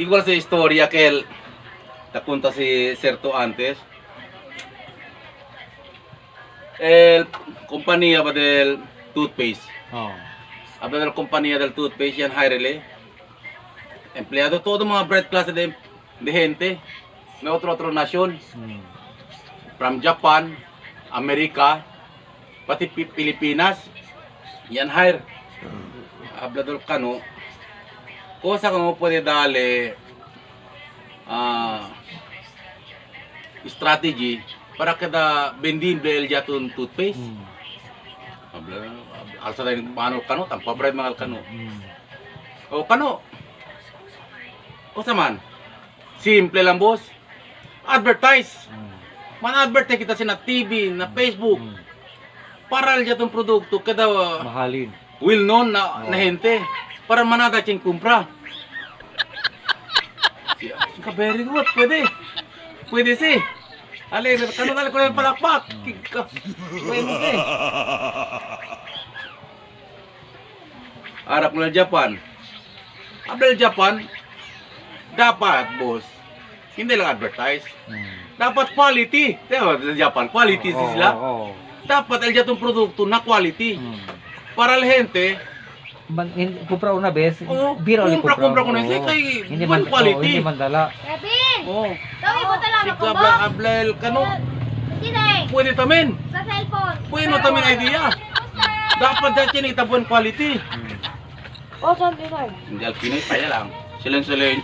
igual sa historia que él te cuenta si cierto antes. El compañía ba del toothpaste. Oh. Habla de la compañía del toothpaste yan Hairele. Empleado todo mga bread clase de gente. May otro nación. From Japan, Amerika, pati Pilipinas. Yan hire. Habla del kano. Cosa como puede darle strategy para kada vendible el jatun toothpaste. Habla alsa tayo paano kano, tampa bread mga kano. O kano. O saman. Simple lang boss. Advertise. Man-advertise kita sa TV, na Facebook. Para el jatun produkto kada Mahalin. well known na gente. Para manada ching kumpra. Very good, pwede. Pwede si. Ale, kano dali ko yung palakpak. Pwede si. Harap mo na Japan. Abel Japan, dapat boss, hindi lang advertise. Dapat quality. Diba sa Japan, quality sila. Dapat el jatong produkto na quality. Para la gente, Kumpra una vez, biro ulit kumpra ko na siya kay hindi good quality. Hindi man dala. Kevin! Oh. Tawi mo talaga Si ko ba? Kabla Ablel kano, Hindi na eh. pwede tamin. Sa cellphone. Pwede mo tamin idea. Dapat dyan itabon quality. O, saan Pinoy? Hindi al Pinoy, kaya lang. Silen.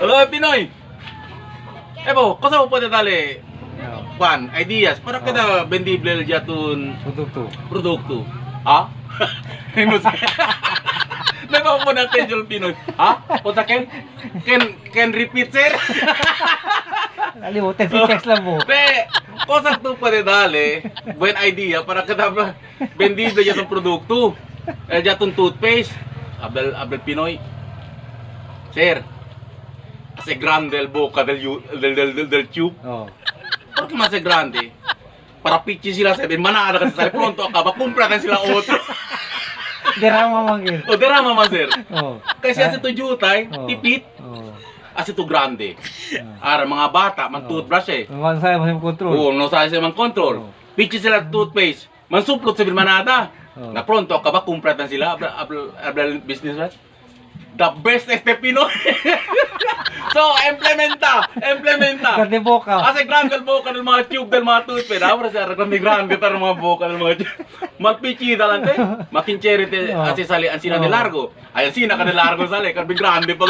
Hello, Pinoy. Ebo, kasa mo pwede dali pan, ideas para kada vendible jatun produkto. Ha? Ano sa? Diba mo na Kenjol Pinoy? Ha? O sa Ken repeat sir? Kalimutan si text lang mo. Pe, cosa tu puede darle buen idea para kada vendible jatun produkto. Jatun toothpaste. Abel Pinoy. Sir, kasi grande el boca del tube. Oh. Porque mas grande. Para pichi sila sabi, manada kasi sa pronto acaba, kumpratan sila otro. Derama manggil. O derama man sir. Oh. Kasi asi to jutay, Oh. tipit, Oh. asi to grande. Ara mga bata, mag-toothbrush eh. Man saya masih control. Oo, no sa man control. Oh. Pichi sila toothpaste, man suplot sa manada. Oh. Na pronto acaba, kumpratan sila, abla business right? The best este Pinoy. So, implementa. Karne boka. Kasi grande el boca del mga tube del mga toothpaste. Ahora sa grande tar mga boca del mga tube. Magpichi dalante. Makincheri te asi sali ansina de largo. Ay ansina ka de largo sali, karbi grande pa.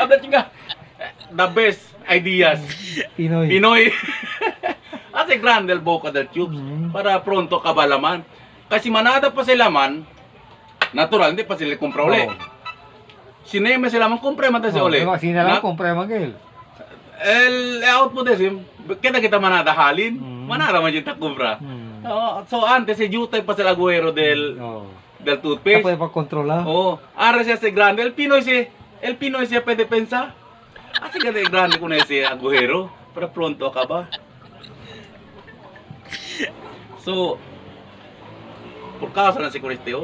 Abda chinga. The best ideas. Pinoy. Kasi grande el boca del tubes para pronto kabalaman. Kasi manada pa sila man, natural hindi pa sila kumpra uli. Sinema sila man kumpra man si uli. Sina lang kumpra manggil. El output desim, kita manada halin, manada man yung kumpra. So antes si jutay pa sila aguero del toothpaste. Puede pa kontrola. Oh, ara siya si grande, el Pinoy siya pwede pensa. Asi ka de grande ko na si aguero para pronto ka ba? So, por causa ng sekurite,